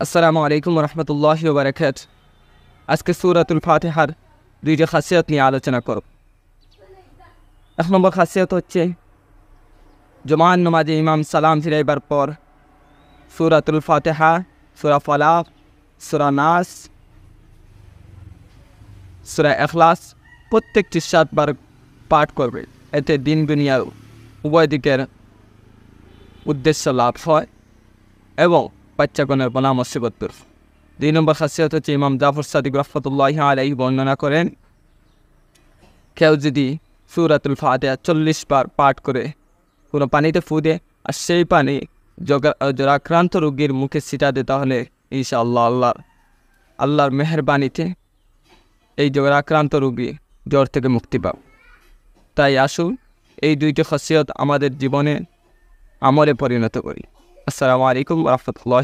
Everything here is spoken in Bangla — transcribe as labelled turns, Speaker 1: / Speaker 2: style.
Speaker 1: আসসালামু আলাইকুম রহমতুল্লাহি ওয়া বারাকাতুহু। আজকে সূরাতুল ফাতিহার দুইটা খাসিয়ত নিয়ে আলোচনা করব। এক নম্বর খাসিয়ত হচ্ছে জুমার নামাজে ইমাম সালাম ফিরাইবার পর সূরাতুল ফাতিহা, সূরা ফালাক, সূরা নাস, সূরা ইখলাস প্রত্যেকটি 7 বার পাঠ করবে। এতে দিন দুনিয়ার উভয় দিকের উদ্দেশ্য লাভ হয় এবং বাচ্চাগণের বলা মুসিবত দূর। 2 নম্বর খাসিয়ত হচ্ছে ইমাম জাফর সাদিক রহমতুল্লাহি আলাইহি বর্ণনা করেন, কেউ যদি সূরাতুল ফাতিহা 40 বার পাঠ করে কোনো পানিতে ফু দেয় আর সেই পানি জ্বরাক্রান্ত রোগীর মুখে ছিটা দেয়, তাহলে ইনশাআল্লাহ আল্লাহর মেহেরবানিতে এই জ্বরাক্রান্ত রোগী জ্বর থেকে মুক্তি পাবে। তাই আসুন এই দুইটি খাসিয়ত আমাদের জীবনে আমলে পরিণত করি। আসসালামু আলাইকুম ওয়া রাহমাতুল্লাহ।